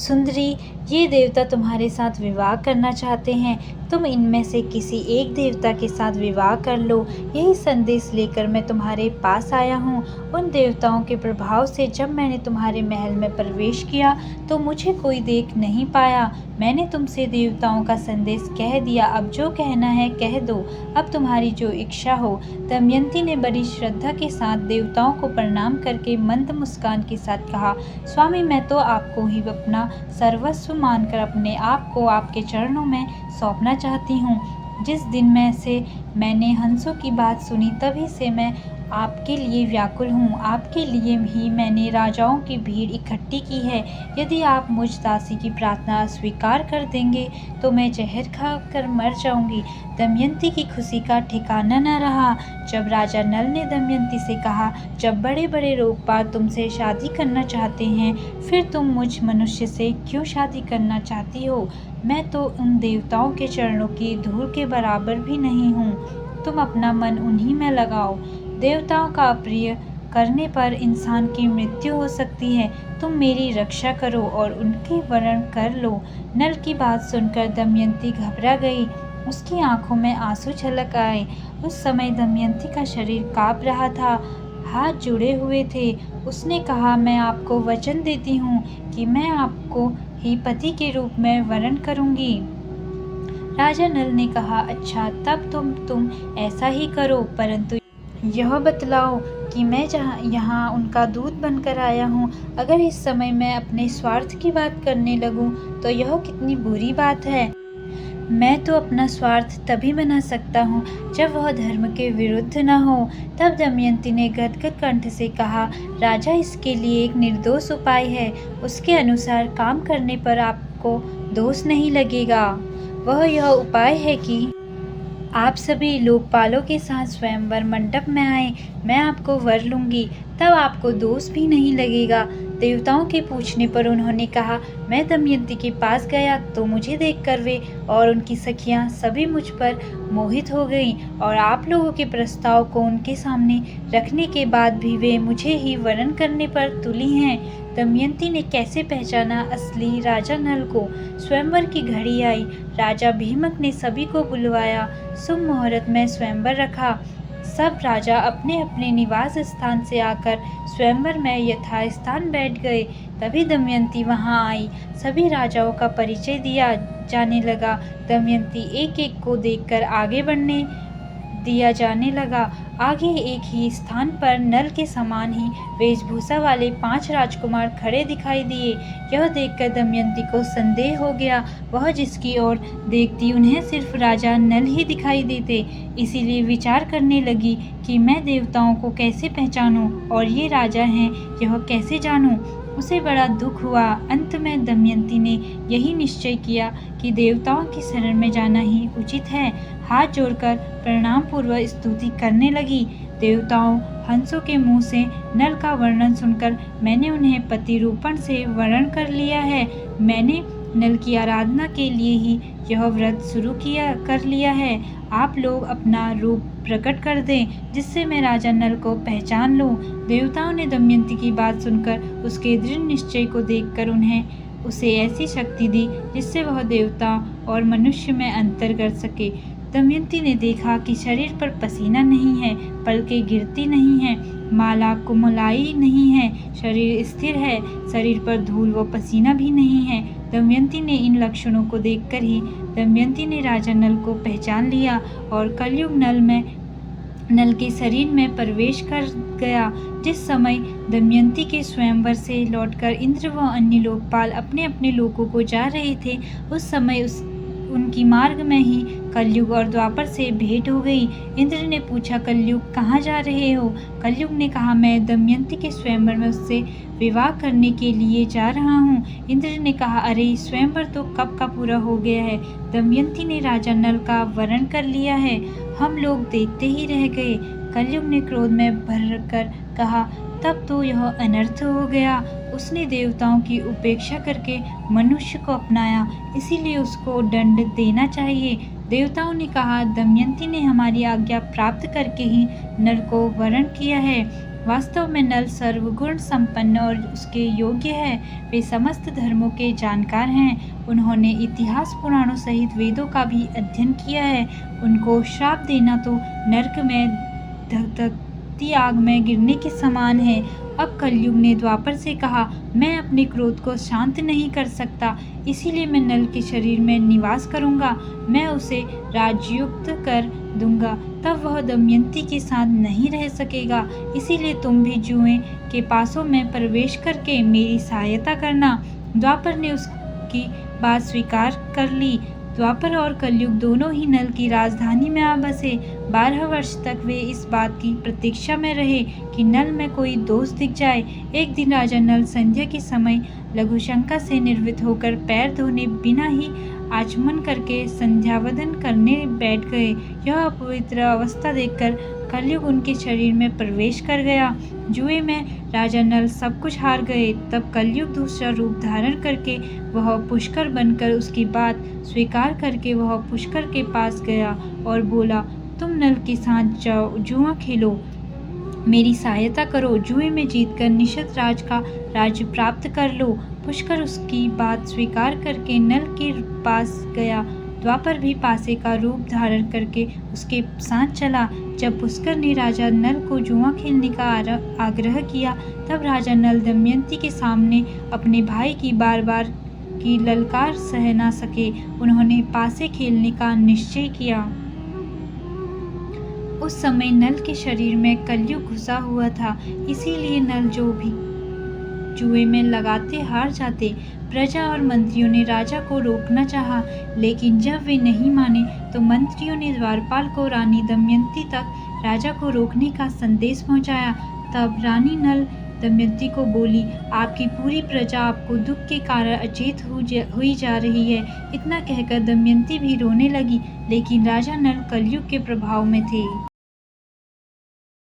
सुंदरी, ये देवता तुम्हारे साथ विवाह करना चाहते हैं। तुम इनमें से किसी एक देवता के साथ विवाह कर लो। यही संदेश लेकर मैं तुम्हारे पास आया हूँ। उन देवताओं के प्रभाव से जब मैंने तुम्हारे महल में प्रवेश किया तो मुझे कोई देख नहीं पाया। मैंने तुमसे देवताओं का संदेश कह दिया, अब जो कहना है कह दो। अब तुम्हारी जो इच्छा हो। दमयंती ने बड़ी श्रद्धा के साथ देवताओं को प्रणाम करके मंद मुस्कान के साथ कहा, स्वामी, मैं तो आपको ही अपना सर्वस्व मानकर अपने आप को आपके चरणों में सौंपना चाहती हूँ। जिस दिन में से मैंने हंसों की बात सुनी तभी से मैं आपके लिए व्याकुल हूँ। आपके लिए ही मैंने राजाओं की भीड़ इकट्ठी की है। यदि आप मुझ दासी की प्रार्थना स्वीकार कर देंगे तो मैं जहर खाकर मर जाऊंगी। दमयंती की खुशी का ठिकाना न रहा। जब राजा नल ने दमयंती से कहा, जब बड़े बड़े लोकपाल तुमसे शादी करना चाहते हैं, फिर तुम मुझ मनुष्य से क्यों शादी करना चाहती हो? मैं तो उन देवताओं के चरणों की धूल के बराबर भी नहीं हूँ। तुम अपना मन उन्हीं में लगाओ। देवताओं का अप्रिय करने पर इंसान की मृत्यु हो सकती है। तुम मेरी रक्षा करो और उनके वरण कर लो। नल की बात सुनकर दमयंती घबरा गई। उसकी आंखों में आंसू छलक आए। उस समय दमयंती का शरीर कांप रहा था, हाथ जुड़े हुए थे। उसने कहा, मैं आपको वचन देती हूँ कि मैं आपको ही पति के रूप में वरण करूंगी। राजा नल ने कहा, अच्छा, तब तुम ऐसा ही करो, परंतु यह बतलाओ कि मैं यहाँ उनका दूत बनकर आया हूँ। अगर इस समय मैं अपने स्वार्थ की बात करने लगूँ तो यह कितनी बुरी बात है। मैं तो अपना स्वार्थ तभी बना सकता हूँ जब वह धर्म के विरुद्ध न हो। तब दमयंती ने गदगद कंठ से कहा, राजा, इसके लिए एक निर्दोष उपाय है। उसके अनुसार काम करने पर आपको दोष नहीं लगेगा। वह यह उपाय है कि आप सभी लोकपालों के साथ स्वयंवर मंडप में आए। मैं आपको वर लूंगी, तब आपको दोष भी नहीं लगेगा। देवताओं के पूछने पर उन्होंने कहा, मैं दमयंती के पास गया तो मुझे देखकर वे और उनकी सखियां सभी मुझ पर मोहित हो गईं और आप लोगों के प्रस्ताव को उनके सामने रखने के बाद भी वे मुझे ही वरण करने पर तुली हैं। दमयंती ने कैसे पहचाना असली राजा नल को? स्वयंवर की घड़ी आई। राजा भीमक ने सभी को बुलवाया। शुभ मुहूर्त में स्वयंवर रखा। सब राजा अपने अपने निवास स्थान से आकर स्वयंवर में यथास्थान बैठ गए। तभी दमयंती वहां आई। सभी राजाओं का परिचय दिया जाने लगा। दमयंती एक एक को देखकर आगे बढ़ने दिया जाने लगा। आगे एक ही स्थान पर नल के समान ही वेशभूषा वाले 5 राजकुमार खड़े दिखाई दिए। यह देखकर दमयंती को संदेह हो गया। वह जिसकी ओर देखती उन्हें सिर्फ राजा नल ही दिखाई देते। इसीलिए विचार करने लगी कि मैं देवताओं को कैसे पहचानूं और ये राजा हैं, यह कैसे जानूं। उसे बड़ा दुख हुआ। अंत में दमयंती ने यही निश्चय किया कि देवताओं की शरण में जाना ही उचित है। हाथ जोड़कर प्रणाम पूर्वक स्तुति करने लगी। देवताओं, हंसों के मुंह से नल का वर्णन सुनकर मैंने उन्हें पति रूपण से वरण कर लिया है। मैंने नल की आराधना के लिए ही यह व्रत शुरू कर लिया है। आप लोग अपना रूप प्रकट कर दें जिससे मैं राजा नल को पहचान लूं। देवताओं ने दमयंती की बात सुनकर उसके दृढ़ निश्चय को देखकर उसे ऐसी शक्ति दी जिससे वह देवता और मनुष्य में अंतर कर सके। दमयंती ने देखा कि शरीर पर पसीना नहीं है, पलकें गिरती नहीं है, माला कुमलाई नहीं है, शरीर स्थिर है, शरीर पर धूल व पसीना भी नहीं है। दमयंती ने इन लक्षणों को देखकर ही दमयंती ने राजा नल को पहचान लिया और कलयुग नल के शरीर में प्रवेश कर गया। जिस समय दमयंती के स्वयंवर से लौटकर इंद्र व अन्य लोकपाल अपने अपने लोकों को जा रहे थे, उस समय उनकी मार्ग में ही कलयुग और द्वापर से भेंट हो गई। इंद्र ने पूछा, कलयुग कहाँ जा रहे हो? कलयुग ने कहा, मैं दमयंती के स्वयंवर में उससे विवाह करने के लिए जा रहा हूँ। इंद्र ने कहा, अरे, स्वयंवर तो कब का पूरा हो गया है। दमयंती ने राजा नल का वरण कर लिया है, हम लोग देखते ही रह गए। कलयुग ने क्रोध में भरकर कहा, तब तो यह अनर्थ हो गया। उसने देवताओं की उपेक्षा करके मनुष्य को अपनाया, इसीलिए उसको दंड देना चाहिए। देवताओं ने कहा, दमयंती ने हमारी आज्ञा प्राप्त करके ही नल को वरण किया है। वास्तव में नल सर्वगुण संपन्न और उसके योग्य है। वे समस्त धर्मों के जानकार हैं। उन्होंने इतिहास पुराणों सहित वेदों का भी अध्ययन किया है। उनको श्राप देना तो नरक में धधकती आग में गिरने के समान है। अब कलयुग ने द्वापर से कहा, मैं अपने क्रोध को शांत नहीं कर सकता, इसीलिए मैं नल के शरीर में निवास करूंगा। मैं उसे राजयुक्त कर दूंगा, तब वह दमयंती के साथ नहीं रह सकेगा। इसीलिए तुम भी जुए के पासों में प्रवेश करके मेरी सहायता करना। द्वापर ने उसकी बात स्वीकार कर ली। द्वापर और कलयुग दोनों ही नल की राजधानी में आ बसे। 12 वर्ष तक वे इस बात की प्रतीक्षा में रहे कि नल में कोई दोष दिख जाए। एक दिन राजा नल संध्या के समय लघुशंका से निर्वृत्त होकर पैर धोने बिना ही आचमन करके संध्यावंदन करने बैठ गए। यह अपवित्र अवस्था देखकर कलयुग उनके शरीर में प्रवेश कर गया। जुए में राजा नल सब कुछ हार गए। तब कलयुग दूसरा रूप धारण करके वह पुष्कर बनकर उसकी बात स्वीकार करके वह पुष्कर के पास गया और बोला, तुम नल के साथ जाओ, जुआ खेलो, मेरी सहायता करो, जुए में जीतकर निषद राज का राज्य प्राप्त कर लो। पुष्कर उसकी बात स्वीकार करके नल के पास गया। द्वापर भी पासे का रूप धारण करके उसके साथ चला। जब पुष्कर ने राजा नल को जुआ खेलने का आग्रह किया, तब राजा नल दमयंती के सामने अपने भाई की बार बार की ललकार सह ना सके। उन्होंने पासे खेलने का निश्चय किया। उस समय नल के शरीर में कलयुग घुसा हुआ था, इसीलिए नल जो भी जुए में लगाते हार जाते। प्रजा और मंत्रियों ने राजा को रोकना चाहा, लेकिन जब वे नहीं माने तो मंत्रियों ने द्वारपाल को रानी दमयंती तक राजा को रोकने का संदेश पहुंचाया। तब रानी नल दमयंती को बोली, आपकी पूरी प्रजा आपको दुख के कारण अचेत हुई जा रही है। इतना कहकर दमयंती भी रोने लगी, लेकिन राजा नल कलयुग के प्रभाव में थे।